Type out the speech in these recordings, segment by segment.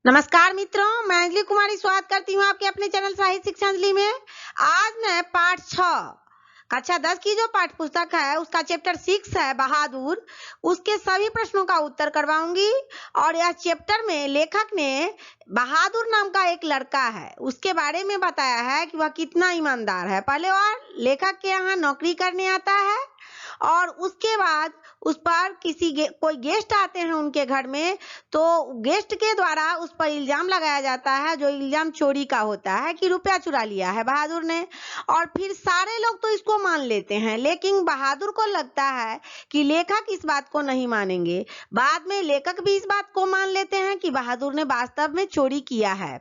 नमस्कार मित्रों, मैं अंजलि कुमारी स्वागत करती हूँ आपके अपने चैनल साहित्य शिक्षांजलि में। आज मैं पाठ 6 कक्षा 10 की जो पाठ पुस्तक है उसका चैप्टर 6 है बहादुर, उसके सभी प्रश्नों का उत्तर करवाऊंगी। और यह चैप्टर में लेखक ने बहादुर नाम का एक लड़का है उसके बारे में बताया है कि वह कितना ईमानदार है। पहले वह लेखक के यहाँ नौकरी करने आता है और उसके बाद उस पर कोई गेस्ट आते हैं उनके घर में, तो गेस्ट के द्वारा उस पर इल्जाम लगाया जाता है, जो इल्जाम चोरी का होता है कि रुपया चुरा लिया है बहादुर ने। और फिर सारे लोग तो इसको मान लेते हैं, लेकिन बहादुर को लगता है कि लेखक इस बात को नहीं मानेंगे। बाद में लेखक भी इस बात को मान लेते हैं कि बहादुर ने वास्तव में चोरी किया है।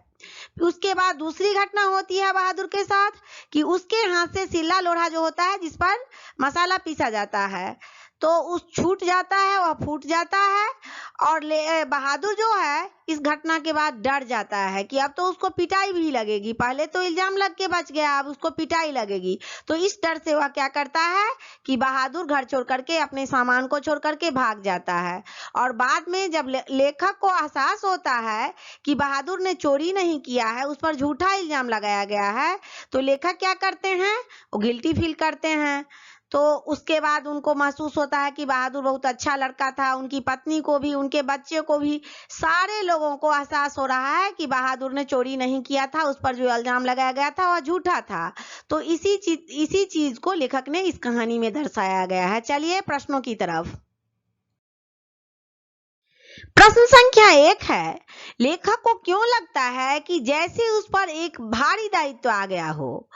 उसके बाद दूसरी घटना होती है बहादुर के साथ कि उसके हाथ से सिल्ला लोढ़ा जो होता है जिस पर मसाला पीसा जाता है, तो उस छूट जाता है, वह फूट जाता है। और बहादुर जो है इस घटना के बाद डर जाता है कि अब तो उसको पिटाई भी लगेगी। पहले तो इल्जाम लग के बच गया, अब उसको पिटाई लगेगी। तो इस डर से वह क्या करता है कि बहादुर घर छोड़ करके, अपने सामान को छोड़ करके भाग जाता है। और बाद में जब लेखक को एहसास होता है कि बहादुर ने चोरी नहीं किया है, उस पर झूठा इल्जाम लगाया गया है, तो लेखक क्या करते हैं, वो गिल्टी फील करते हैं। तो उसके बाद उनको महसूस होता है कि बहादुर बहुत अच्छा लड़का था। उनकी पत्नी को भी, उनके बच्चे को भी, सारे लोगों को एहसास हो रहा है कि बहादुर ने चोरी नहीं किया था, उस पर जो इल्जाम लगाया गया था वह झूठा था। तो इसी चीज को लेखक ने इस कहानी में दर्शाया गया है। चलिए प्रश्नों की तरफ। प्रश्न संख्या 1 है, लेखक को क्यों लगता है कि जैसे उस पर एक भारी दायित्व आ गया हो।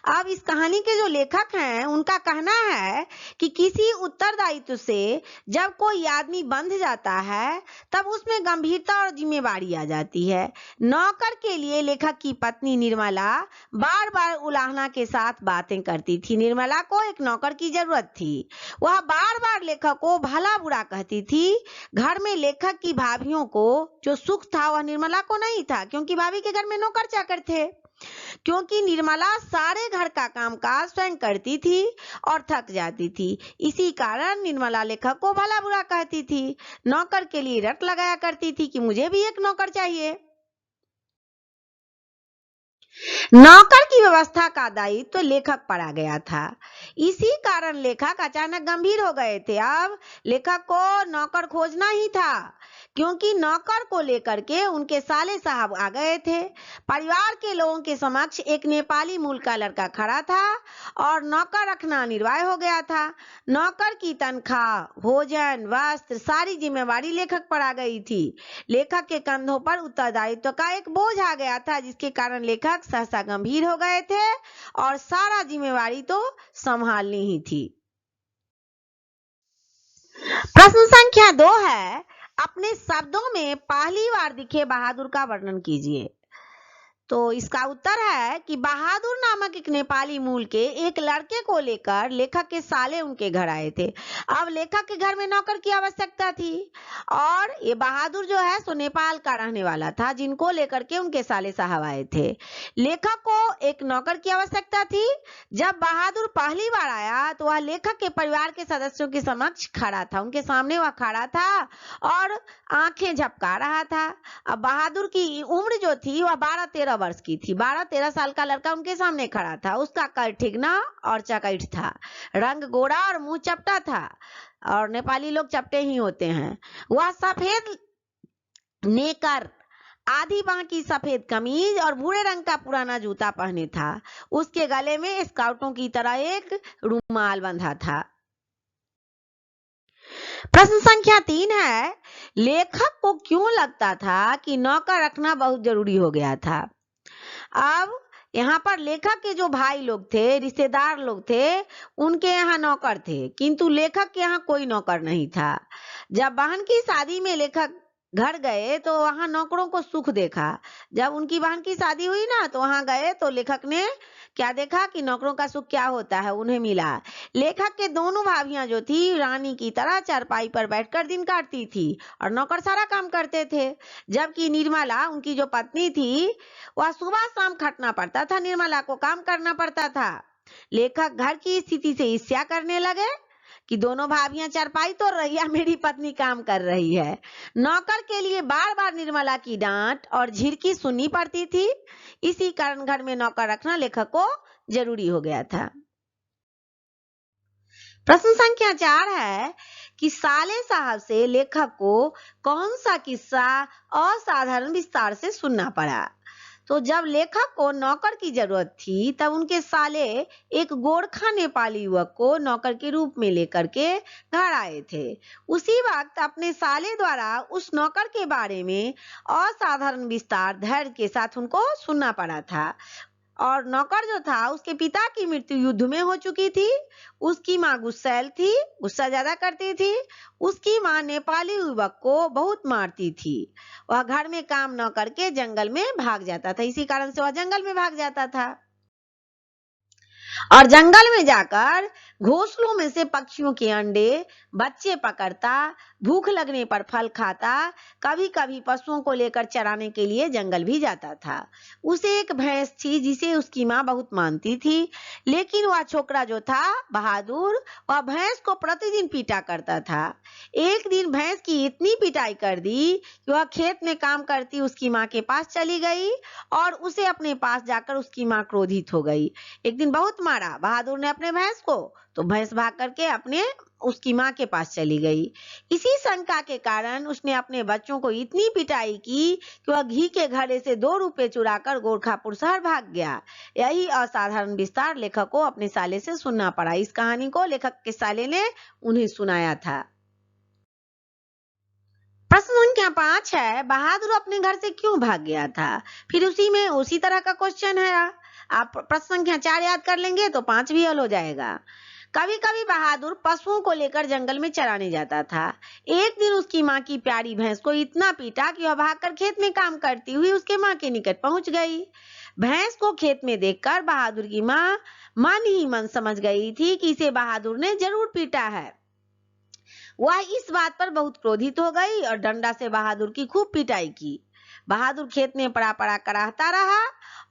अब इस कहानी के जो लेखक हैं उनका कहना है कि किसी उत्तरदायित्व से जब कोई आदमी बंध जाता है तब उसमें गंभीरता और जिम्मेवारी आ जाती है। नौकर के लिए लेखक की पत्नी निर्मला बार बार उलाहना के साथ बातें करती थी। निर्मला को एक नौकर की जरूरत थी। वह बार बार लेखक को भला बुरा कहती थी। घर में लेखक की भाभियों को जो सुख था वह निर्मला को नहीं था, क्योंकि भाभी के घर में नौकर चाकर थे। क्योंकि निर्मला सारे घर का कामकाज स्वयं करती थी और थक जाती थी, इसी कारण निर्मला लेखक को भला बुरा कहती थी। नौकर के लिए रट लगाया करती थी कि मुझे भी एक नौकर चाहिए। नौकर की व्यवस्था का दायित्व तो लेखक पर आ गया था। इसी कारण लेखक अचानक गंभीर हो गए थे। अब लेखक को नौकर खोजना ही था, क्योंकि नौकर को लेकर के उनके साले साहब आ गए थे। परिवार के लोगों के समक्ष एक नेपाली मूल का लड़का खड़ा था और नौकर रखना अनिवार्य हो गया था। नौकर की तनख्वाह, भोजन, वस्त्र, सारी जिम्मेवारी लेखक पर आ गई थी। लेखक के कंधों पर उत्तरदायित्व का एक बोझ आ गया था, जिसके कारण लेखक सहसा गंभीर हो गए थे और सारा जिम्मेवारी तो संभालनी ही थी। प्रश्न संख्या 2 है, अपने शब्दों में पहली बार दिखे बहादुर का वर्णन कीजिए। तो इसका उत्तर है कि बहादुर नामक एक नेपाली मूल के एक लड़के को लेकर लेखक के साले उनके घर आए थे। अब लेखक के घर में नौकर की आवश्यकता थी और ये बहादुर जो है सो नेपाल का रहने वाला था, जिनको लेकर के उनके साले साहब आए थे। लेखक को एक नौकर की आवश्यकता थी। जब बहादुर पहली बार आया तो वह लेखक के परिवार के सदस्यों के समक्ष खड़ा था, उनके सामने वह खड़ा था और आंखें झपका रहा था। अब बहादुर की उम्र जो थी वह 12-13 वर्ष की थी। 12-13 साल का लड़का उनके सामने खड़ा था। उसका कद ठिगना और चकैठ था, रंग गोरा और मुंह चपटा था, और नेपाली लोग चपटे ही होते हैं। वह सफेद नेकर, आधी बाह की सफेद कमीज और भूरे रंग का पुराना जूता पहने था। उसके गले में स्काउटों की तरह एक रुमाल बंधा था। प्रश्न संख्या 3 है, लेखक को क्यों लगता था कि नौकर रखना बहुत जरूरी हो गया था। अब यहाँ पर लेखक के जो भाई लोग थे, रिश्तेदार लोग थे, उनके यहाँ नौकर थे, किंतु लेखक के यहाँ कोई नौकर नहीं था। जब बहन की शादी में लेखक घर गए तो वहां नौकरों को सुख देखा। जब उनकी बहन की शादी हुई ना तो वहां गए तो लेखक ने क्या देखा कि नौकरों का सुख क्या होता है, उन्हें मिला। लेखक के दोनों भाभियां जो थी रानी की तरह चारपाई पर बैठकर दिन काटती थी और नौकर सारा काम करते थे। जबकि निर्मला, उनकी जो पत्नी थी, वह सुबह शाम खटना पड़ता था, निर्मला को काम करना पड़ता था। लेखक घर की स्थिति से ईर्ष्या करने लगे कि दोनों भाभियां चारपाई तोड़ रही है, मेरी पत्नी काम कर रही है। नौकर के लिए बार बार निर्मला की डांट और झिड़की सुननी पड़ती थी। इसी कारण घर में नौकर रखना लेखक को जरूरी हो गया था। प्रश्न संख्या 4 है कि साले साहब से लेखक को कौन सा किस्सा असाधारण विस्तार से सुनना पड़ा। तो जब लेखक को नौकर की जरूरत थी तब उनके साले एक गोरखा नेपाली युवक को नौकर के रूप में लेकर के घर आए थे। उसी वक्त अपने साले द्वारा उस नौकर के बारे में असाधारण विस्तार धैर्य के साथ उनको सुनना पड़ा था। और नौकर जो था उसके पिता की मृत्यु युद्ध में हो चुकी थी। उसकी माँ गुस्सैल थी, गुस्सा ज्यादा करती थी। उसकी माँ नेपाली युवक को बहुत मारती थी। वह घर में काम न करके जंगल में भाग जाता था, इसी कारण से वह जंगल में भाग जाता था और जंगल में जाकर घोंसलों में से पक्षियों के अंडे बच्चे पकड़ता, भूख लगने पर फल खाता, कभी कभी पशुओं को लेकर चराने के लिए जंगल भी जाता था। उसे एक भैंस थी जिसे उसकी माँ बहुत मानती थी, लेकिन वह छोकरा जो था बहादुर, वह भैंस को प्रतिदिन पीटा करता था। एक दिन भैंस की इतनी पिटाई कर दी कि वह खेत में काम करती उसकी माँ के पास चली गई और उसे अपने पास जाकर उसकी माँ क्रोधित हो गई। एक दिन बहुत मारा बहादुर ने अपने भैंस को, तो भैंस भाग करके अपने उसकी माँ के पास चली गई। इसी शंका के कारण उसने अपने बच्चों को इतनी पिटाई की कि वह घी के घड़े से 2 रुपए चुराकर गोरखापुर शहर भाग गया। यही असाधारण विस्तार लेखक को अपने साले से सुनना पड़ा। इस कहानी को लेखक के साले ने उन्हें सुनाया था। प्रश्न संख्या 5 है, बहादुर अपने घर से क्यों भाग गया था। फिर उसी तरह का क्वेश्चन है। आप प्रश्न संख्या 4 याद कर लेंगे तो 5 भी हल हो जाएगा। कभी कभी बहादुर पशुओं को लेकर जंगल में चराने जाता था। एक दिन उसकी माँ की प्यारी भैंस को इतना पीटा कि वह भागकर खेत में काम करती हुई उसके माँ के निकट पहुंच गई। भैंस को खेत में देखकर बहादुर की माँ मन ही मन समझ गई थी कि इसे बहादुर ने जरूर पीटा है। वह इस बात पर बहुत क्रोधित हो गई और डंडा से बहादुर की खूब पिटाई की। बहादुर खेत में पड़ा पड़ा कराहता रहा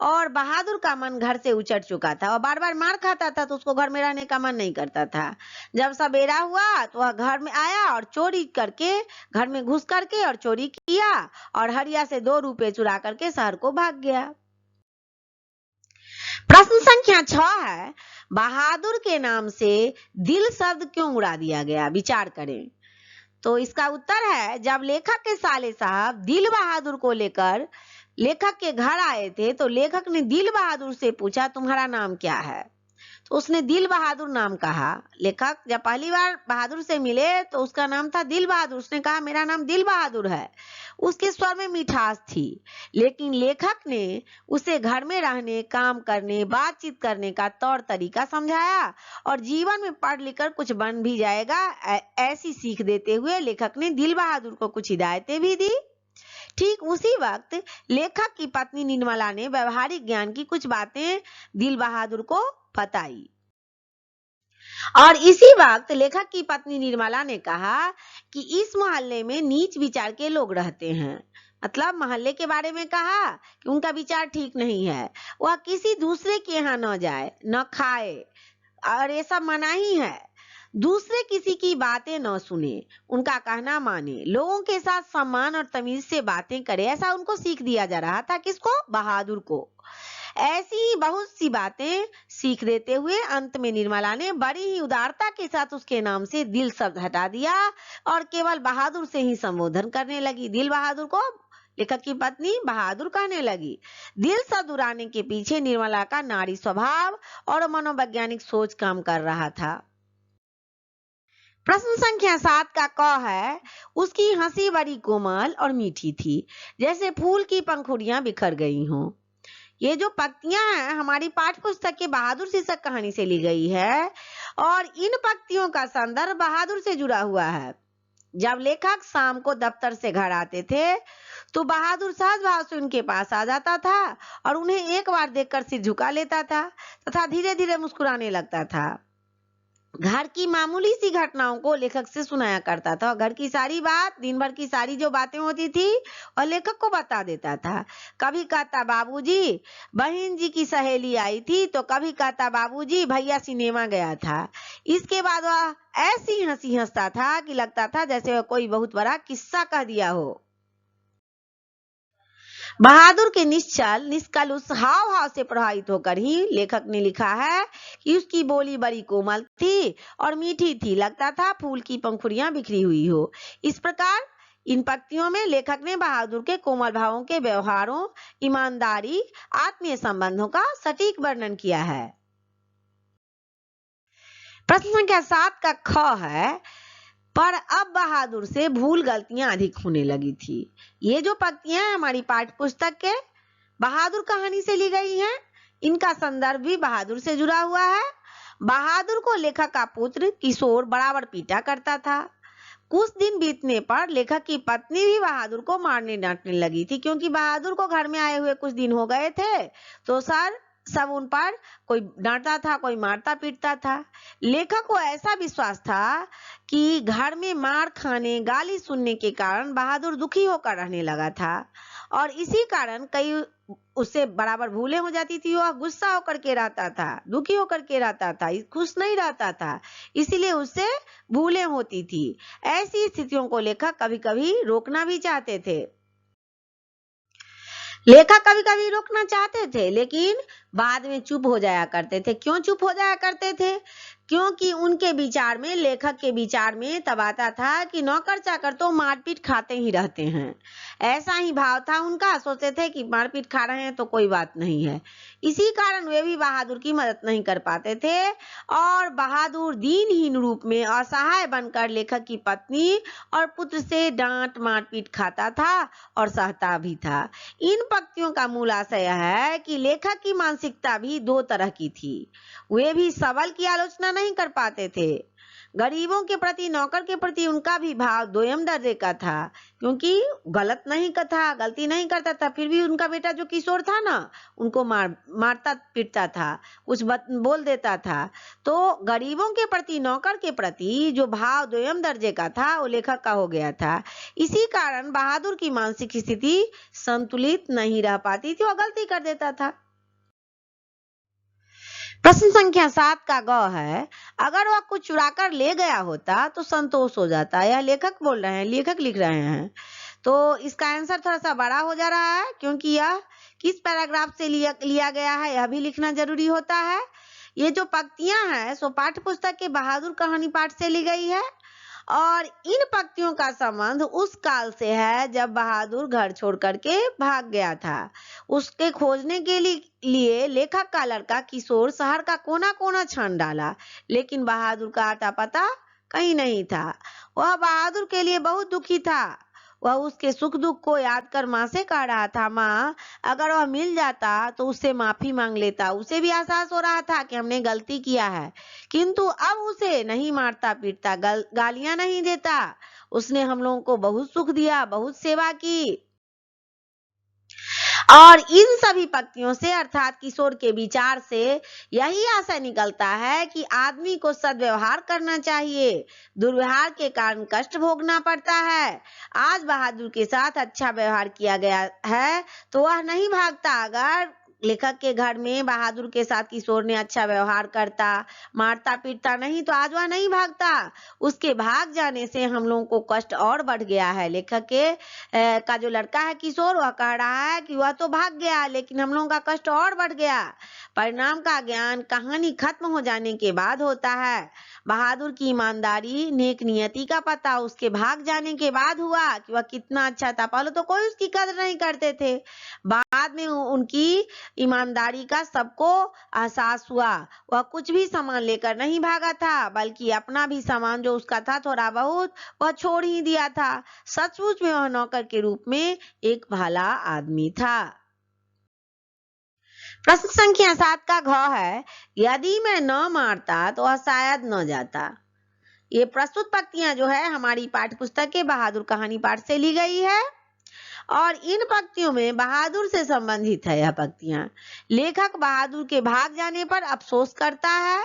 और बहादुर का मन घर से उचट चुका था और बार बार मार खाता था, तो उसको घर में रहने का मन नहीं करता था। जब सवेरा हुआ तो वह घर में आया और चोरी करके घर में घुस करके और चोरी किया और हरिया से 2 रुपए चुरा करके शहर को भाग गया। प्रश्न संख्या 6 है, बहादुर के नाम से दिल शब्द क्यों उड़ा दिया गया, विचार करें। तो इसका उत्तर है, जब लेखक के साले साहब दिल बहादुर को लेकर लेखक के घर आए थे तो लेखक ने दिल बहादुर से पूछा तुम्हारा नाम क्या है। तो उसने दिल बहादुर नाम कहा। लेखक जब पहली बार बहादुर से मिले तो उसका नाम था दिल बहादुर। उसने कहा मेरा नाम दिल बहादुर है। उसके स्वर में मिठास थी, लेकिन लेखक ने उसे घर में रहने, काम करने, बातचीत करने का तौर तरीका समझाया और जीवन में पढ़ लिख कर कुछ बन भी जाएगा ऐसी सीख देते हुए लेखक ने दिल बहादुर को कुछ हिदायतें भी दी। ठीक उसी वक्त लेखक की पत्नी निर्मला ने व्यवहारिक ज्ञान की कुछ बातें दिल बहादुर को बताई और इसी वक्त लेखक की पत्नी निर्मला ने कहा कि इस मोहल्ले में नीच विचार के लोग रहते हैं। मतलब मोहल्ले के बारे में कहा कि उनका विचार ठीक नहीं है, वह किसी दूसरे के यहाँ न जाए, न खाए और ये सब मनाही है। दूसरे किसी की बातें न सुने, उनका कहना माने, लोगों के साथ सम्मान और तमीज से बातें करे, ऐसा उनको सीख दिया जा रहा था। किसको? बहादुर को। ऐसी ही बहुत सी बातें सीख देते हुए अंत में निर्मला ने बड़ी ही उदारता के साथ उसके नाम से दिल शब्द हटा दिया और केवल बहादुर से ही संबोधन करने लगी। दिल बहादुर को लेखक की पत्नी बहादुर कहने लगी। दिल शब्द उड़ाने के पीछे निर्मला का नारी स्वभाव और मनोवैज्ञानिक सोच काम कर रहा था। प्रश्न संख्या 7 का क है, उसकी हंसी बड़ी कोमल और मीठी थी, जैसे फूल की पंखुड़ियां बिखर गई हों। ये जो पंक्तियां हैं हमारी पाठ्य पुस्तक के बहादुर शीर्षक कहानी से ली गई है और इन पंक्तियों का संदर्भ बहादुर से जुड़ा हुआ है। जब लेखक शाम को दफ्तर से घर आते थे तो बहादुर सहज भाव से उनके पास आ जाता था और उन्हें एक बार देखकर सिर झुका लेता था तथा धीरे धीरे मुस्कुराने लगता था। घर की मामूली सी घटनाओं को लेखक से सुनाया करता था और घर की सारी बात, दिन भर की सारी जो बातें होती थी और लेखक को बता देता था। कभी कहता बाबूजी बहन जी की सहेली आई थी, तो कभी कहता बाबूजी भैया सिनेमा गया था। इसके बाद वह ऐसी हंसी हंसता था कि लगता था जैसे वह कोई बहुत बड़ा किस्सा कह दिया हो। बहादुर के निश्चल निष्कल उस हाव भाव से प्रभावित होकर ही लेखक ने लिखा है कि उसकी बोली बड़ी कोमल थी और मीठी थी, लगता था फूल की पंखुड़ियां बिखरी हुई हो। इस प्रकार इन पंक्तियों में लेखक ने बहादुर के कोमल भावों के व्यवहारों, ईमानदारी, आत्मीय संबंधों का सटीक वर्णन किया है। प्रश्न संख्या 7 का ख है, पर अब बहादुर से भूल गलतियां अधिक होने लगी थी। ये जो पंक्तियां हैं हमारी पाठ्य पुस्तक के बहादुर कहानी से ली गई हैं। इनका संदर्भ भी बहादुर से जुड़ा हुआ है। बहादुर को लेखक का पुत्र किशोर बराबर पीटा करता था। कुछ दिन बीतने पर लेखक की पत्नी भी बहादुर को मारने डांटने लगी थी, क्योंकि बहादुर को घर में आए हुए कुछ दिन हो गए थे, तो सब उन पर कोई डांटता था, कोई मारता पीटता था। लेखक को ऐसा विश्वास था कि घर में मार खाने, गाली सुनने के कारण बहादुर दुखी होकर रहने लगा था और इसी कारण कई उससे बराबर भूलें हो जाती थी। वह गुस्सा होकर के रहता था, दुखी होकर के रहता था, खुश नहीं रहता था, इसीलिए उससे भूलें होती थी। ऐसी स्थितियों को लेखक कभी कभी रोकना भी चाहते थे। लेखक कभी कभी रोकना चाहते थे, लेकिन बाद में चुप हो जाया करते थे। क्यों चुप हो जाया करते थे? क्योंकि उनके विचार में, लेखक के विचार में तब आता था कि नौकर चाकर तो मारपीट खाते ही रहते हैं। ऐसा ही भाव था उनका। सोचते थे कि मारपीट खा रहे हैं तो कोई बात नहीं है। इसी कारण वे भी बहादुर की मदद नहीं कर पाते थे और बहादुर दीनहीन रूप में असहाय बनकर लेखक की पत्नी और पुत्र से डांट मारपीट खाता था और सहता भी था। इन पंक्तियों का मूल आशय है कि लेखक की मानसिकता भी दो तरह की थी। वे भी सबल की आलोचना नहीं कर पाते थे। गरीबों के प्रति, नौकर के प्रति उनका भी भाव दोयम दर्जे का था, क्योंकि गलती नहीं करता था, फिर भी उनका बेटा जो किशोर था ना, उनको मारता पीटता था, कुछ बोल देता था। तो गरीबों के प्रति, नौकर के प्रति जो भाव दोयम दर्जे का था, वो लेखक का हो गया था। इसी कारण बहादुर की मानसिक स्थिति संतुलित नहीं रह पाती थी और गलती कर देता था। प्रश्न संख्या 7 का ग है, अगर वह कुछ चुरा कर ले गया होता तो संतोष हो जाता। यह लेखक बोल रहे हैं, लेखक लिख रहे हैं। तो इसका आंसर थोड़ा सा बड़ा हो जा रहा है, क्योंकि यह किस पैराग्राफ से लिया गया है यह भी लिखना जरूरी होता है। ये जो पंक्तियां हैं सो पाठ्य पुस्तक के बहादुर कहानी पाठ से ली गई है और इन पंक्तियों का संबंध उस काल से है जब बहादुर घर छोड़ करके भाग गया था। उसके खोजने के लिए लेखक का लड़का किशोर शहर का कोना कोना छान डाला, लेकिन बहादुर का आता पता कहीं नहीं था। वह बहादुर के लिए बहुत दुखी था। वह उसके सुख दुख को याद कर माँ से कह रहा था, माँ अगर वह मिल जाता तो उससे माफी मांग लेता। उसे भी एहसास हो रहा था कि हमने गलती किया है, किंतु अब उसे नहीं मारता पीटता, गालियां नहीं देता। उसने हम लोगों को बहुत सुख दिया, बहुत सेवा की। और इन सभी पंक्तियों से अर्थात किशोर के विचार से यही आशय निकलता है कि आदमी को सद्व्यवहार करना चाहिए, दुर्व्यवहार के कारण कष्ट भोगना पड़ता है। आज बहादुर के साथ अच्छा व्यवहार किया गया है तो वह नहीं भागता। अगर लेखक के घर में बहादुर के साथ किशोर ने अच्छा व्यवहार करता, मारता पीटता नहीं, तो आज वह नहीं भागता। उसके भाग जाने से हम लोगों को कष्ट और बढ़ गया है। लेखक के का जो लड़का है किशोर, वह कह रहा है कि वह तो भाग गया, लेकिन हम लोगों का कष्ट और बढ़ गया। परिणाम का ज्ञान कहानी खत्म हो जाने के बाद होता है। बहादुर की ईमानदारी, नेक नियति का पता उसके भाग जाने के बाद हुआ कि वह कितना अच्छा था। पहले तो कोई उसकी कदर नहीं करते थे, बाद में उनकी ईमानदारी का सबको एहसास हुआ। वह कुछ भी सामान लेकर नहीं भागा था, बल्कि अपना भी सामान जो उसका था थोड़ा बहुत, वह छोड़ ही दिया था। सचमुच में वह नौकर के रूप में एक भला आदमी था। प्रश्न संख्या 7 का घ है, यदि मैं न मारता तो वह शायद न जाता। ये प्रस्तुत पंक्तियां जो है हमारी पाठ्य पुस्तक के बहादुर कहानी पाठ से ली गई है और इन पंक्तियों में बहादुर से संबंधित है यह पंक्तियां। लेखक बहादुर के भाग जाने पर अफसोस करता है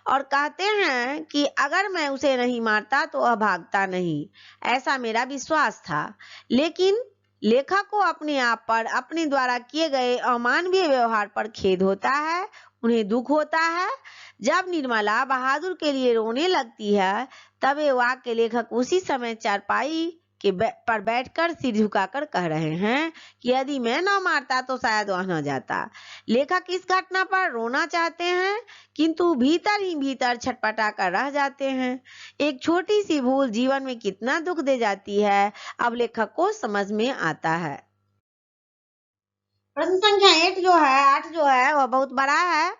और कहते हैं कि अगर मैं उसे नहीं मारता तो वह भागता नहीं, ऐसा मेरा विश्वास था। लेकिन लेखक को अपने आप पर अपने द्वारा किए गए अमानवीय व्यवहार पर खेद होता है, उन्हें दुख होता है। जब निर्मला बहादुर के लिए रोने लगती है तब ये वाक्य लेखक उसी समय चारपाई पर बैठकर सिर झुकाकर कह रहे हैं कि यदि मैं न मारता तो शायद वह न जाता। लेखक इस घटना पर रोना चाहते हैं किंतु भीतर ही भीतर छटपटा कर रह जाते हैं। एक छोटी सी भूल जीवन में कितना दुख दे जाती है, अब लेखक को समझ में आता है। प्रश्न संख्या 8 जो है वह बहुत बड़ा है।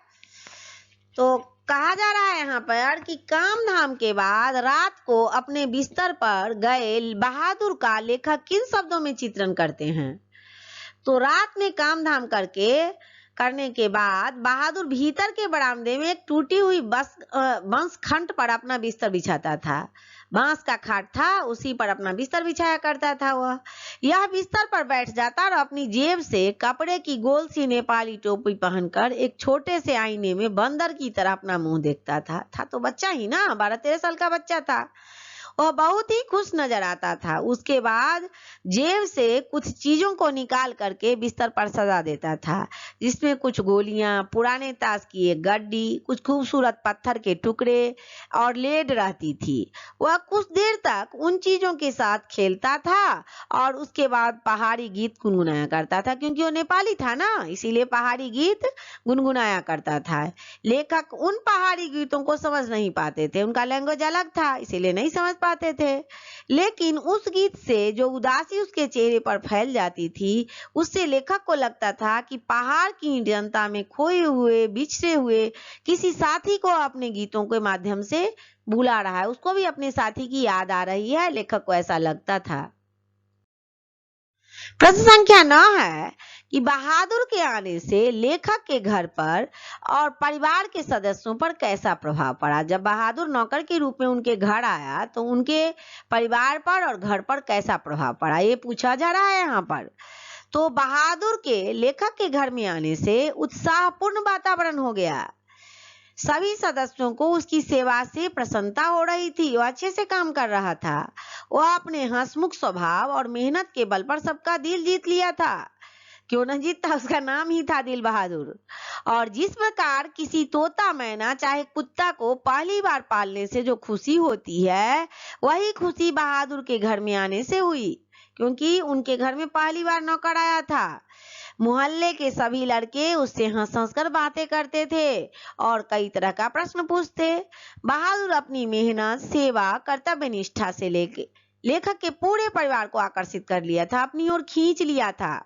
तो कहा जा रहा है यहाँ पर कि काम धाम के बाद रात को अपने बिस्तर पर गए बहादुर का लेखक किन शब्दों में चित्रण करते हैं। तो रात में काम धाम करने के बाद बहादुर भीतर के बरामदे में एक टूटी हुई बांस खंड पर अपना बिस्तर बिछाता था। बांस का खाट था, उसी पर अपना बिस्तर बिछाया करता था वह। यह बिस्तर पर बैठ जाता और अपनी जेब से कपड़े की गोल सी नेपाली टोपी पहनकर एक छोटे से आईने में बंदर की तरह अपना मुंह देखता था तो बच्चा ही ना, 12-13 साल का बच्चा था। वह बहुत ही खुश नजर आता था। उसके बाद जेब से कुछ चीजों को निकाल करके बिस्तर पर सजा देता था, जिसमें कुछ गोलियां, पुराने ताश की एक गड्डी, कुछ खूबसूरत पत्थर के टुकड़े और लेड रहती थी। वह कुछ देर तक उन चीजों के साथ खेलता था और उसके बाद पहाड़ी गीत गुनगुनाया करता था, क्योंकि वो नेपाली था ना, इसीलिए पहाड़ी गीत गुनगुनाया करता था। लेखक उन पहाड़ी गीतों को समझ नहीं पाते थे, उनका लैंग्वेज अलग था, इसीलिए नहीं समझ पाते थे। लेकिन उस गीत से जो उदासी उसके चेहरे पर फैल जाती थी, उससे लेखक को लगता था कि पहाड़ की जनता में खोए हुए, बिछड़े हुए किसी साथी को अपने गीतों के माध्यम से बुला रहा है, उसको भी अपने साथी की याद आ रही है। लेखक को ऐसा लगता था। प्रश्न संख्या 9 है कि बहादुर के आने से लेखक के घर पर और परिवार के सदस्यों पर कैसा प्रभाव पड़ा। जब बहादुर नौकर के रूप में उनके घर आया तो उनके परिवार पर और घर पर कैसा प्रभाव पड़ा, ये पूछा जा रहा है यहाँ पर। तो बहादुर के लेखक के घर में आने से उत्साहपूर्ण वातावरण हो गया। सभी सदस्यों को उसकी सेवा से प्रसन्नता हो रही थी, वो अच्छे से काम कर रहा था। वह अपने हंसमुख स्वभाव और मेहनत के बल पर सबका दिल जीत लिया था। क्यों न जीतता, उसका नाम ही था दिल बहादुर। और जिस प्रकार किसी तोता मैना चाहे कुत्ता को पहली बार पालने से जो खुशी होती है, वही खुशी बहादुर के घर में आने से हुई, क्योंकि उनके घर में पहली बार नौकर आया था। मोहल्ले के सभी लड़के उससे हंस हंस कर बातें करते थे और कई तरह का प्रश्न पूछते। बहादुर अपनी मेहनत, सेवा, कर्तव्य निष्ठा से लेखक के पूरे परिवार को आकर्षित कर लिया था, अपनी ओर खींच लिया था।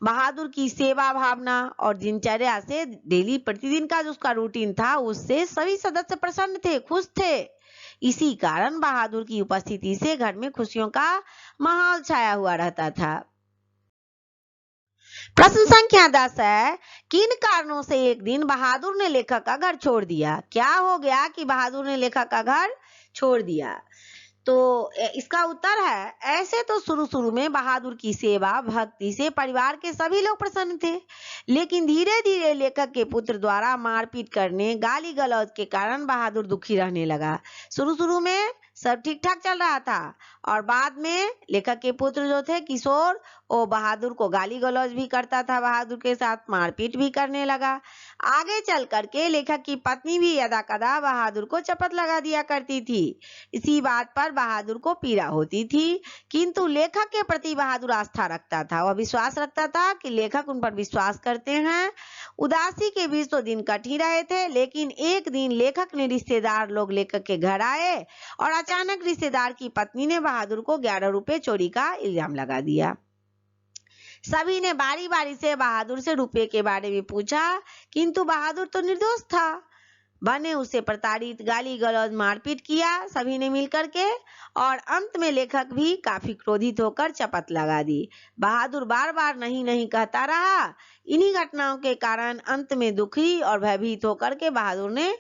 बहादुर की सेवा भावना और दिनचर्या से, डेली प्रतिदिन का जो उसका रूटीन था, उससे सभी सदस्य प्रसन्न थे, खुश थे। इसी कारण बहादुर की उपस्थिति से घर में खुशियों का माहौल छाया हुआ रहता था। प्रश्न संख्या 10 है, किन कारणों से एक दिन बहादुर ने लेखक का घर छोड़ दिया। क्या हो गया कि बहादुर ने लेखक का घर छोड़ दिया। तो इसका उत्तर है, ऐसे तो शुरू में बहादुर की सेवा भक्ति से परिवार के सभी लोग प्रसन्न थे, लेकिन धीरे धीरे लेखक के पुत्र द्वारा मारपीट करने, गाली गलौज के कारण बहादुर दुखी रहने लगा। शुरू में सब ठीक ठाक चल रहा था और बाद में लेखक के पुत्र जो थे किशोर, वो बहादुर को गाली गलौज भी करता था, बहादुर के साथ मारपीट भी करने लगा। आगे चल करके लेखक की पत्नी भी यदा कदा बहादुर को चपत लगा दिया करती थी। इसी बात पर बहादुर को पीड़ा होती थी, किंतु लेखक के प्रति बहादुर आस्था रखता था। वह विश्वास रखता था कि लेखक उन पर विश्वास करते हैं। उदासी के बीच तो दिन कट ही रहे थे, लेकिन एक दिन लेखक ने रिश्तेदार लोग लेखक के घर आए और अचानक रिश्तेदार की पत्नी ने बहादुर को 11 रुपए चोरी का इल्जाम लगा दिया। सभी ने बारी बारी से बहादुर से रुपए के बारे में पूछा, किंतु बहादुर तो निर्दोष था। बने उसे प्रताड़ित, गाली गलौज, मारपीट किया सभी ने मिलकर के, और अंत में लेखक भी काफी क्रोधित होकर चपत लगा दी। बहादुर बार बार नहीं नहीं कहता रहा। इन्हीं घटनाओं के कारण अंत में दुखी और भयभीत होकर के बहादुर ने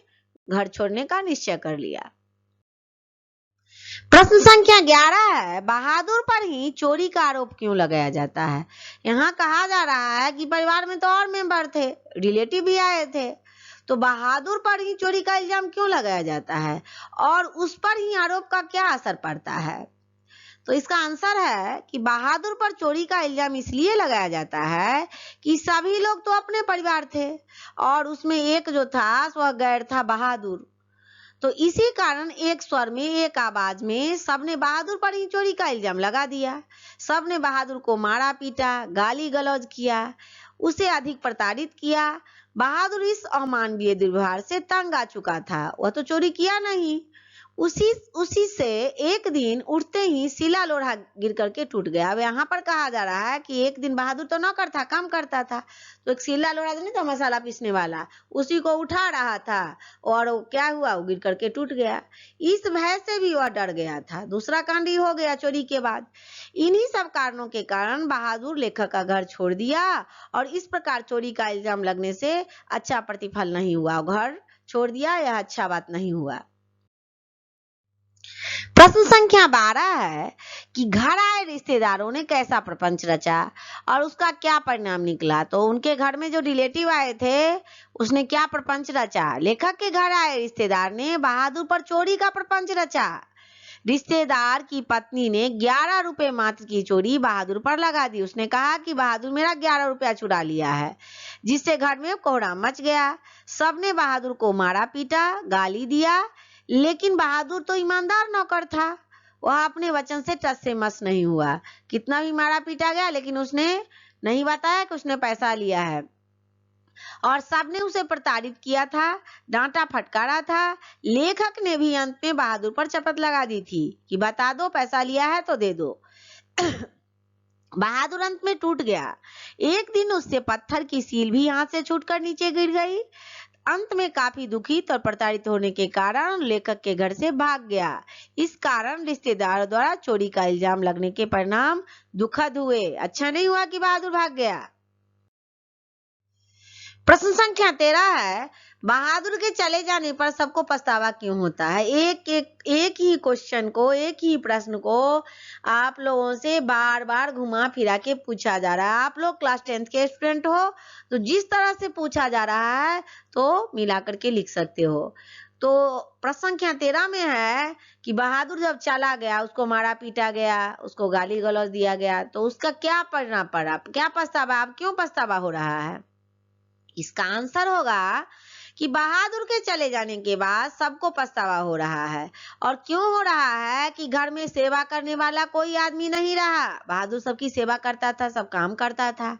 घर छोड़ने का निश्चय कर लिया। प्रश्न संख्या 11 है, बहादुर पर ही चोरी का आरोप क्यों लगाया जाता है। यहाँ कहा जा रहा है कि परिवार में तो और मेंबर थे, रिलेटिव भी आए थे, तो बहादुर पर ही चोरी का इल्जाम क्यों लगाया जाता है और उस पर ही आरोप का क्या असर पड़ता है। तो इसका आंसर है कि बहादुर पर चोरी का इल्जाम इसलिए लगाया जाता है कि सभी लोग तो अपने परिवार थे और उसमें एक जो था वह गैर था बहादुर। तो इसी कारण एक स्वर में एक आवाज में सबने बहादुर पर ही चोरी का इल्जाम लगा दिया। सबने बहादुर को मारा पीटा, गाली गलौज किया, उसे अधिक प्रताड़ित किया। बहादुर इस अमानवीय दुर्व्यवहार से तंग आ चुका था, वह तो चोरी किया नहीं। उसी उसी से एक दिन उठते ही सिला लोढ़ा गिर करके टूट गया। अब यहाँ पर कहा जा रहा है कि एक दिन बहादुर तो नौकर था, काम करता था, तो एक सिला लोढ़ा नहीं था मसाला पीसने वाला, उसी को उठा रहा था और वो क्या हुआ, वो गिर करके टूट गया। इस भय से भी वह डर गया था। दूसरा कांड ही हो गया चोरी के बाद। इन्हीं सब कारणों के कारण बहादुर लेखक का घर छोड़ दिया और इस प्रकार चोरी का इल्जाम लगने से अच्छा प्रतिफल नहीं हुआ। घर छोड़ दिया, यह अच्छा बात नहीं हुआ। प्रश्न संख्या 12 है कि घर आए रिश्तेदारों ने कैसा प्रपंच रचा और उसका क्या परिणाम निकला। तो उनके घर में जो रिलेटिव आए थे उसने क्या प्रपंच रचा। लेखक के घर आए रिश्तेदार ने बहादुर पर चोरी का प्रपंच रचा। रिश्तेदार की पत्नी ने 11 रुपए मात्र की चोरी बहादुर पर लगा दी। उसने कहा कि बहादुर मेरा 11 रुपया चुरा लिया है, जिससे घर में कोहराम मच गया। सबने बहादुर को मारा पीटा, गाली दिया, लेकिन बहादुर तो ईमानदार नौकर था, वह अपने वचन से टस से मस नहीं हुआ। कितना भी मारा पीटा गया लेकिन उसने नहीं बताया कि उसने पैसा लिया है और सबने उसे प्रताड़ित किया था, डांटा फटकारा था। लेखक ने भी अंत में बहादुर पर चपत लगा दी थी कि बता दो, पैसा लिया है तो दे दो। बहादुर अंत में टूट गया। एक दिन उससे पत्थर की सील भी हाथ से छूटकर नीचे गिर गई। अंत में काफी दुखित और प्रताड़ित होने के कारण लेखक के घर से भाग गया। इस कारण रिश्तेदारों द्वारा चोरी का इल्जाम लगने के परिणाम दुखद हुए। अच्छा नहीं हुआ कि बहादुर भाग गया। प्रश्न संख्या 13 है, बहादुर के चले जाने पर सबको पछतावा क्यों होता है। एक ही क्वेश्चन को, एक ही प्रश्न को आप लोगों से बार बार घुमा फिरा के पूछा जा रहा है। आप लोग क्लास 10 के स्टूडेंट हो, तो जिस तरह से पूछा जा रहा है तो मिला करके लिख सकते हो। तो प्रश्न संख्या 13 में है कि बहादुर जब चला गया, उसको मारा पीटा गया, उसको गाली गलौज दिया गया, तो उसका क्या परिणाम पड़ा, क्या पछतावा, अब क्यों पछतावा हो रहा है। इसका आंसर होगा कि बहादुर के चले जाने के बाद सबको पछतावा हो रहा है। और क्यों हो रहा है कि घर में सेवा करने वाला कोई आदमी नहीं रहा। बहादुर सबकी सेवा करता था, सब काम करता था।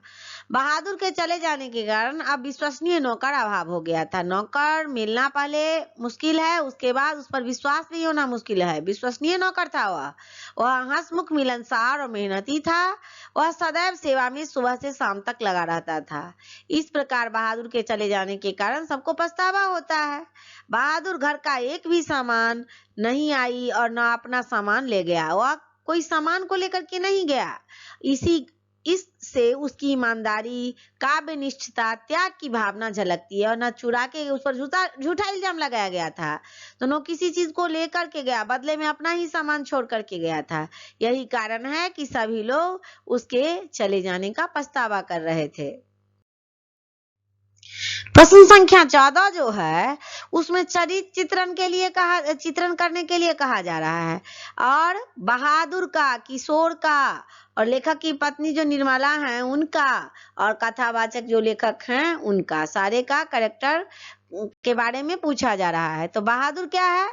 बहादुर के चले जाने के कारण अब विश्वसनीय नौकर अभाव हो गया था। नौकर मिलना पहले मुश्किल है, उसके बाद उस पर विश्वास नहीं होना मुश्किल है। विश्वसनीय नौकर था वह हंसमुख, मिलनसार और मेहनती था। वह सदैव सेवा में सुबह से शाम तक लगा रहता था। इस प्रकार बहादुर के चले जाने के कारण सबको पछतावा होता है। बहादुर घर का एक भी सामान नहीं आई और न अपना सामान ले गया। वह कोई सामान को लेकर के नहीं गया। इससे उसकी ईमानदारी, काव्य निष्ठता, त्याग की भावना झलकती है। और न चुरा के उस पर झूठा इल्जाम लगाया गया था, तो न किसी चीज को लेकर के गया, बदले में अपना ही सामान छोड़ करके गया था। यही कारण है कि सभी लोग उसके चले जाने का पछतावा कर रहे थे। प्रश्न संख्या 14 जो है उसमें चरित्र चित्रण करने के लिए कहा जा रहा है। और बहादुर का, किशोर का और लेखक की पत्नी जो निर्मला हैं उनका और कथावाचक जो लेखक हैं उनका, सारे का कैरेक्टर के बारे में पूछा जा रहा है। तो बहादुर क्या है।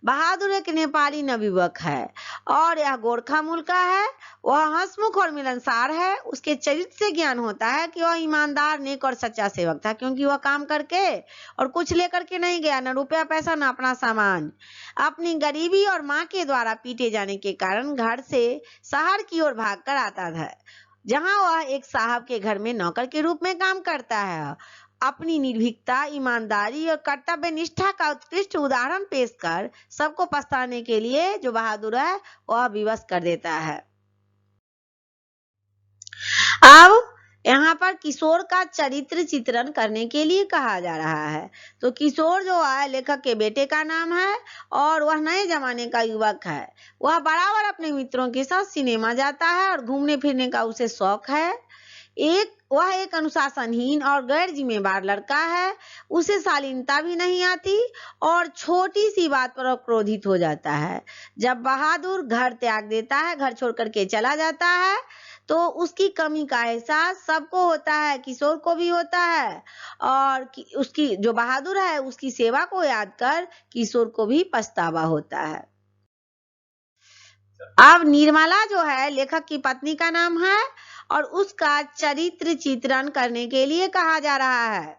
बहादुर एक नेपाली नवयुवक है और यह गोरखा मूल का है। वह हंसमुख और मिलनसार है। उसके चरित्र से ज्ञान होता है कि वह ईमानदार, नेक और सच्चा सेवक था, क्योंकि वह काम करके और कुछ लेकर के नहीं गया, न रुपया पैसा न अपना सामान। अपनी गरीबी और माँ के द्वारा पीटे जाने के कारण घर से शहर की ओर भाग कर आता था, जहाँ वह एक साहब के घर में नौकर के रूप में काम करता है। अपनी निर्भीकता, ईमानदारी और कर्तव्य निष्ठा का उत्कृष्ट उदाहरण पेश कर सबको पछताने के लिए जो बहादुर है वह विवश कर देता है। अब यहाँ पर किशोर का चरित्र चित्रण करने के लिए कहा जा रहा है। तो किशोर जो है लेखक के बेटे का नाम है और वह नए जमाने का युवक है। वह बराबर अपने मित्रों के साथ सिनेमा जाता है और घूमने फिरने का उसे शौक है। वह एक अनुशासनहीन और गैर जिम्मेदार लड़का है। उसे शालीनता भी नहीं आती और छोटी सी बात पर क्रोधित हो जाता है। जब बहादुर घर त्याग देता है, घर छोड़ करके चला जाता है, तो उसकी कमी का एहसास सबको होता है, किशोर को भी होता है। और उसकी जो बहादुर है उसकी सेवा को याद कर किशोर को भी पछतावा होता है। अब निर्मला जो है लेखक की पत्नी का नाम है और उसका चरित्र चित्रण करने के लिए कहा जा रहा है।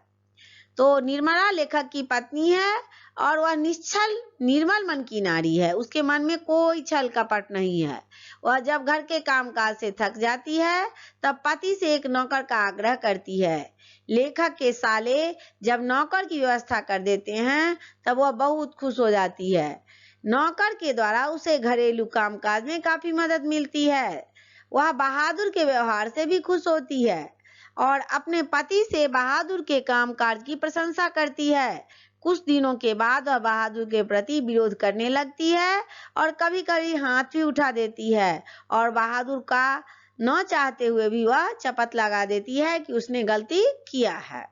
तो निर्मला लेखक की पत्नी है और वह निश्चल निर्मल मन की नारी है। उसके मन में कोई छल कपट नहीं है। वह जब घर के कामकाज से थक जाती है तब पति से एक नौकर का आग्रह करती है। लेखक के साले जब नौकर की व्यवस्था कर देते हैं तब वह बहुत खुश हो जाती है। नौकर के द्वारा उसे घरेलू कामकाज में काफी मदद मिलती है। वह बहादुर के व्यवहार से भी खुश होती है और अपने पति से बहादुर के कामकाज की प्रशंसा करती है। कुछ दिनों के बाद वह बहादुर के प्रति विरोध करने लगती है और कभी कभी हाथ भी उठा देती है और बहादुर का न चाहते हुए भी वह चपत लगा देती है कि उसने गलती किया है।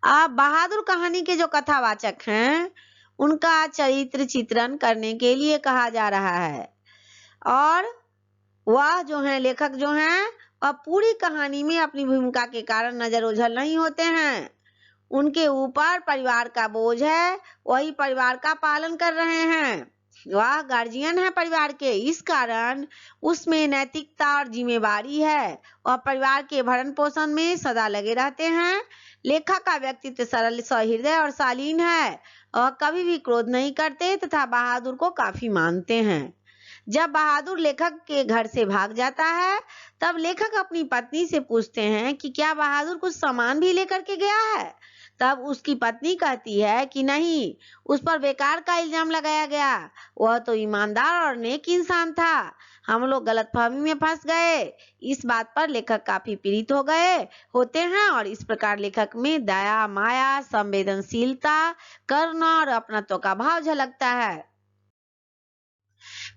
अब बहादुर कहानी के जो कथावाचक हैं उनका चरित्र चित्रण करने के लिए कहा जा रहा है और वह जो है लेखक जो हैं वह पूरी कहानी में अपनी भूमिका के कारण नजर ओझल नहीं होते हैं। उनके ऊपर परिवार का बोझ है, वही परिवार का पालन कर रहे हैं। वह गार्जियन है परिवार के, इस कारण उसमें नैतिकता और जिम्मेवारी है। वह परिवार के भरण पोषण में सदा लगे रहते हैं। लेखक का व्यक्तित्व सरल, सहृदय और शालीन है और कभी भी क्रोध नहीं करते तथा बहादुर को काफी मानते हैं। जब बहादुर लेखक के घर से भाग जाता है तब लेखक अपनी पत्नी से पूछते हैं कि क्या बहादुर कुछ सामान भी लेकर के गया है। तब उसकी पत्नी कहती है कि नहीं, उस पर बेकार का इल्जाम लगाया गया। वह तो ईमानदार और नेक इंसान था। हम लोग गलतफहमी में फंस गए। इस बात पर लेखक काफी पीड़ित हो गए होते हैं और इस प्रकार लेखक में दया, माया, संवेदनशीलता, करुणा और अपनत्व का भाव झलकता है।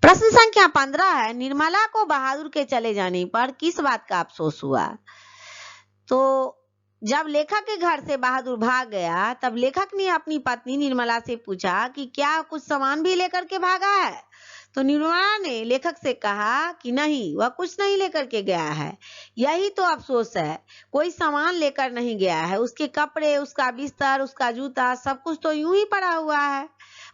प्रश्न संख्या 15 है, निर्मला को बहादुर के चले जाने पर किस बात का अफसोस हुआ। तो जब लेखक के घर से बहादुर भाग गया तब लेखक ने अपनी पत्नी निर्मला से पूछा कि क्या कुछ सामान भी लेकर के भागा है। तो निर्मला ने लेखक से कहा कि नहीं, वह कुछ नहीं लेकर के गया है। यही तो अफसोस है, कोई सामान लेकर नहीं गया है। उसके कपड़े, उसका बिस्तर, उसका जूता, सब कुछ तो यूं ही पड़ा हुआ है।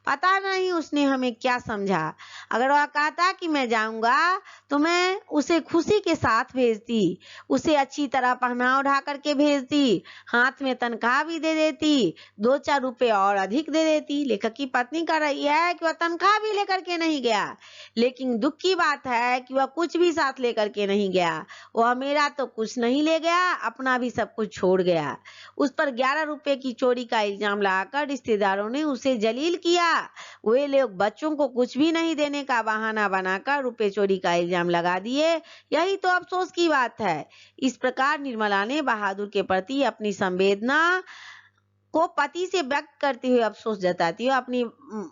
पता नहीं उसने हमें क्या समझा। अगर वह कहता कि मैं जाऊंगा तो मैं उसे खुशी के साथ भेजती, उसे अच्छी तरह पहना उड़ा करके भेजती, हाथ में तनख्वाह भी दे देती, 2-4 रुपए और अधिक दे देती। लेखक की पत्नी कह रही है कि वह तनख्वाह भी लेकर के नहीं गया, लेकिन दुख की बात है कि वह कुछ भी साथ लेकर के नहीं गया। वह मेरा तो कुछ नहीं ले गया, अपना भी सब कुछ छोड़ गया। उस पर 11 रुपए की चोरी का इल्जाम लगाकर रिश्तेदारों ने उसे जलील किया। वे लोग बच्चों को कुछ भी नहीं देने का बहाना बनाकर रुपए चोरी का इल्जाम लगा दिए। यही तो अफसोस की बात है। इस प्रकार निर्मला ने बहादुर के प्रति अपनी संवेदना को पति से व्यक्त करते हुए अफसोस जताती है। अपनी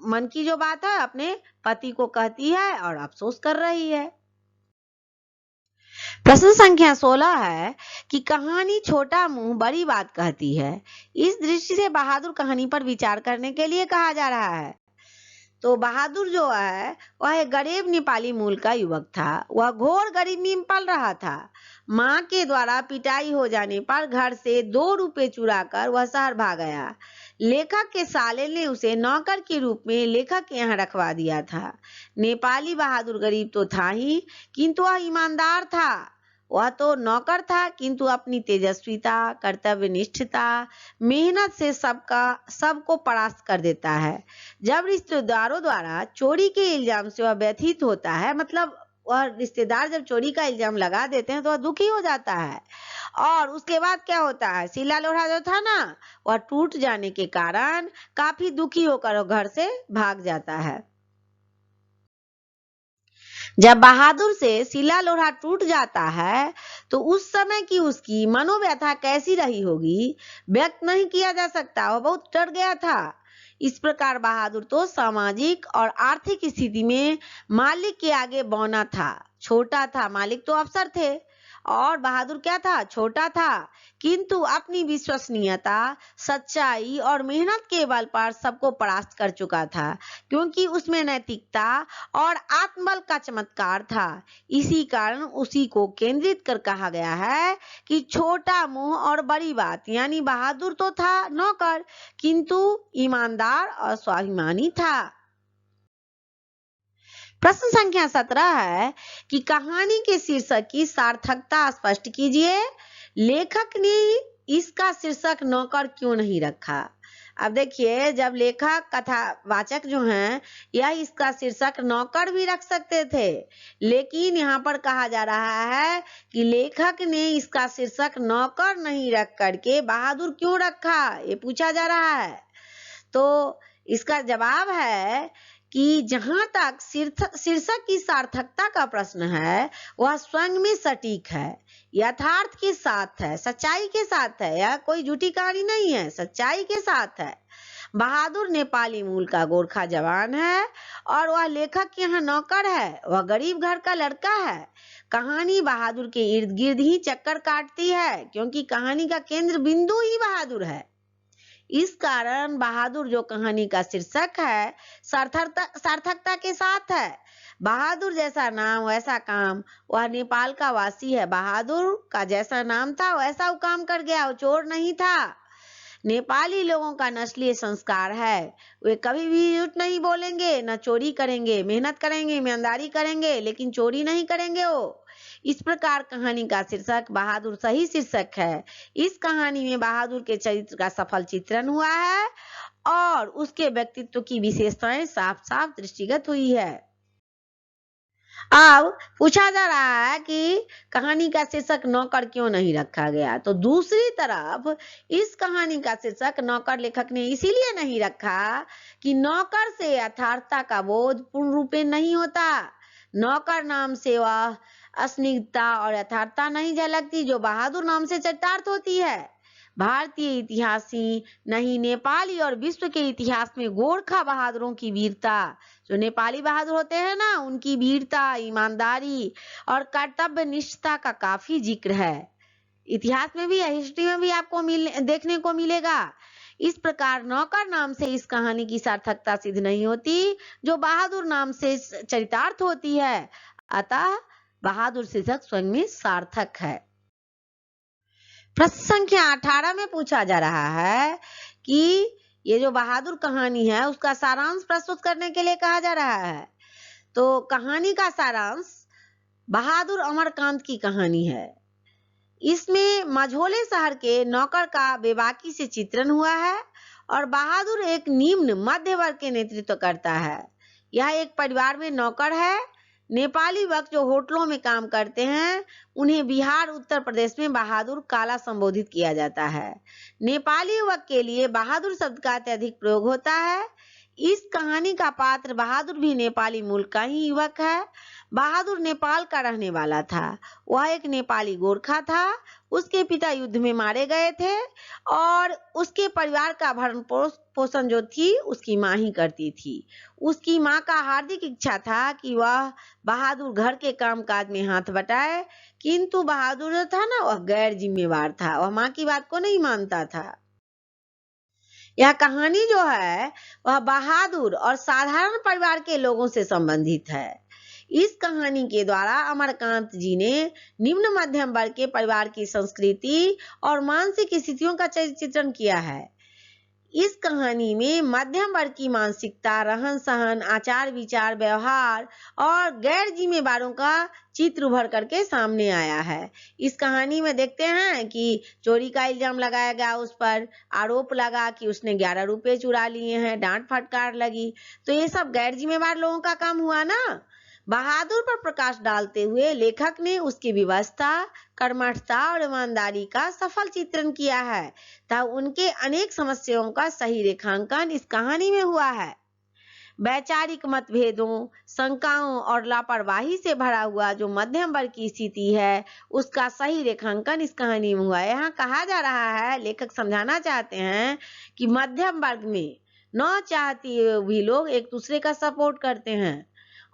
मन की जो बात है अपने पति को कहती है और अफसोस कर रही है। प्रश्न संख्या 16 है कि कहानी छोटा मुंह बड़ी बात कहती है। इस दृष्टि से बहादुर कहानी पर विचार करने के लिए कहा जा रहा है। तो बहादुर जो है वह एक गरीब नेपाली मूल का युवक था। वह घोर गरीबी में पल रहा था। माँ के द्वारा पिटाई हो जाने पर घर से 2 रुपए चुरा कर वह शहर भाग गया। लेखक के साले ने उसे नौकर के रूप में लेखक के यहाँ रखवा दिया था। नेपाली बहादुर गरीब तो था ही, किंतु वह ईमानदार था। वह तो नौकर था किंतु अपनी तेजस्विता, कर्तव्यनिष्ठता, मेहनत से सबको परास्त कर देता है। जब रिश्तेदारों द्वारा चोरी के इल्जाम से वह व्यथित होता है, मतलब वह रिश्तेदार जब चोरी का इल्जाम लगा देते हैं तो वह दुखी हो जाता है। और उसके बाद क्या होता है, सिला लोढ़ा जो था ना, वह टूट जाने के कारण काफी दुखी होकर घर से भाग जाता है। जब बहादुर से सिला लोढ़ा टूट जाता है तो उस समय की उसकी मनोव्यथा कैसी रही होगी व्यक्त नहीं किया जा सकता। वह बहुत डर गया था। इस प्रकार बहादुर तो सामाजिक और आर्थिक स्थिति में मालिक के आगे बौना था, छोटा था। मालिक तो अफसर थे और बहादुर क्या था, छोटा था, किंतु अपनी विश्वसनीयता, सच्चाई और मेहनत के बल पर सबको परास्त कर चुका था, क्योंकि उसमें नैतिकता और आत्मबल का चमत्कार था। इसी कारण उसी को केंद्रित कर कहा गया है कि छोटा मुंह और बड़ी बात, यानी बहादुर तो था नौकर, किंतु ईमानदार और स्वाभिमानी था। प्रश्न संख्या 17 है कि कहानी के शीर्षक की सार्थकता स्पष्ट कीजिए। लेखक ने इसका शीर्षक नौकर क्यों नहीं रखा? अब देखिए, जब लेखक कथावाचक जो हैं यह इसका शीर्षक नौकर भी रख सकते थे, लेकिन यहाँ पर कहा जा रहा है कि लेखक ने इसका शीर्षक नौकर नहीं रख करके बहादुर क्यों रखा, ये पूछा जा रहा है। तो इसका जवाब है कि जहां तक शीर्षक की सार्थकता का प्रश्न है वह स्वयं में सटीक है, यथार्थ के साथ है, सच्चाई के साथ है। यह कोई झूठी कहानी नहीं है, सच्चाई के साथ है। बहादुर नेपाली मूल का गोरखा जवान है और वह लेखक के यहाँ नौकर है। वह गरीब घर का लड़का है। कहानी बहादुर के इर्द गिर्द ही चक्कर काटती है, क्योंकि कहानी का केंद्र बिंदु ही बहादुर है। इस कारण बहादुर जो कहानी का शीर्षक है सार्थकता के साथ है। बहादुर जैसा नाम वैसा काम, वह नेपाल का वासी है। बहादुर का जैसा नाम था वैसा वो काम कर गया, वो चोर नहीं था। नेपाली लोगों का नस्लीय संस्कार है, वे कभी भी झूठ नहीं बोलेंगे, न चोरी करेंगे, मेहनत करेंगे, ईमानदारी करेंगे, लेकिन चोरी नहीं करेंगे वो। इस प्रकार कहानी का शीर्षक बहादुर सही शीर्षक है। इस कहानी में बहादुर के चरित्र का सफल चित्रण हुआ है और उसके व्यक्तित्व की विशेषताएं साफ साफ दृष्टिगत हुई है। अब पूछा जा रहा है कि कहानी का शीर्षक नौकर क्यों नहीं रखा गया। तो दूसरी तरफ इस कहानी का शीर्षक नौकर लेखक ने इसीलिए नहीं रखा कि नौकर से यथार्थता का बोध पूर्ण रूप में नहीं होता। नौकर नाम से वह अस्निग्धता और यथार्थता नहीं झलकती जो बहादुर नाम से चरितार्थ होती है। भारतीय इतिहास ही नहीं, नेपाली और विश्व के इतिहास में गोरखा बहादुरों की वीरता, जो नेपाली बहादुर होते हैं ना, उनकी वीरता, ईमानदारी और कर्तव्य निष्ठा का काफी जिक्र है। इतिहास में भी, हिस्ट्री में भी आपको देखने को मिलेगा। इस प्रकार नौकर नाम से इस कहानी की सार्थकता सिद्ध नहीं होती जो बहादुर नाम से चरितार्थ होती है। अतः बहादुर शीर्षक स्वयं में सार्थक है। प्रश्न संख्या 18 में पूछा जा रहा है कि ये जो बहादुर कहानी है उसका सारांश प्रस्तुत करने के लिए कहा जा रहा है। तो कहानी का सारांश बहादुर अमरकांत की कहानी है। इसमें मझोले शहर के नौकर का बेबाकी से चित्रण हुआ है और बहादुर एक निम्न मध्य वर्ग के नेतृत्व करता है। यह एक परिवार में नौकर है। नेपाली वक्त जो होटलों में काम करते हैं उन्हें बिहार उत्तर प्रदेश में बहादुर काला संबोधित किया जाता है। नेपाली वक्त के लिए बहादुर शब्द का अत्यधिक प्रयोग होता है। इस कहानी का पात्र बहादुर भी नेपाली मूल का ही युवक है। बहादुर नेपाल का रहने वाला था। वह एक नेपाली गोरखा था। उसके पिता युद्ध में मारे गए थे और उसके परिवार का भरण पोषण जो थी उसकी माँ ही करती थी। उसकी माँ का हार्दिक इच्छा था कि वह बहादुर घर के कामकाज में हाथ बटाए, किंतु बहादुर जो था ना वह गैर जिम्मेवार था, वह माँ की बात को नहीं मानता था। यह कहानी जो है वह बहादुर और साधारण परिवार के लोगों से संबंधित है। इस कहानी के द्वारा अमरकांत जी ने निम्न मध्यम वर्ग के परिवार की संस्कृति और मानसिक स्थितियों का चित्रण किया है। इस कहानी में मध्यम वर्ग की मानसिकता, रहन सहन, आचार विचार, व्यवहार और गैर जिम्मेवारों का चित्र उभर करके सामने आया है। इस कहानी में देखते हैं कि चोरी का इल्जाम लगाया गया, उस पर आरोप लगा कि उसने 11 रुपए चुरा लिए हैं, डांट फटकार लगी। तो ये सब गैर जिम्मेवार लोगों का काम हुआ ना। बहादुर पर प्रकाश डालते हुए लेखक ने उसकी व्यवस्था, कर्मठता और ईमानदारी का सफल चित्रण किया है तथा उनके अनेक समस्याओं का सही रेखांकन इस कहानी में हुआ है। वैचारिक मतभेदों, शंकाओं और लापरवाही से भरा हुआ जो मध्यम वर्ग की स्थिति है, उसका सही रेखांकन इस कहानी में हुआ है। यहाँ कहा जा रहा है, लेखक समझाना चाहते हैं कि मध्यम वर्ग में न चाहते हुए भी लोग एक दूसरे का सपोर्ट करते हैं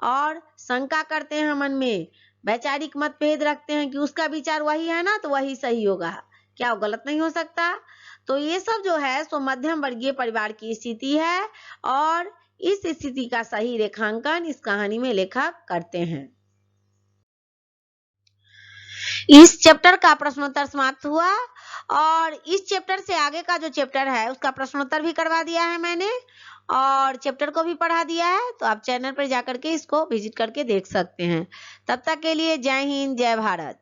और शंका करते हैं, मन में वैचारिक मतभेद रखते हैं कि उसका विचार वही है ना, तो वही सही होगा, क्या वो गलत नहीं हो सकता। तो ये सब जो है सो मध्यम वर्गीय परिवार की स्थिति है और इस स्थिति का सही रेखांकन इस कहानी में लेखक करते हैं। इस चैप्टर का प्रश्नोत्तर समाप्त हुआ और इस चैप्टर से आगे का जो चैप्टर है उसका प्रश्नोत्तर भी करवा दिया है मैंने और चैप्टर को भी पढ़ा दिया है। तो आप चैनल पर जाकर के इसको विजिट करके देख सकते हैं। तब तक के लिए जय हिंद, जय भारत।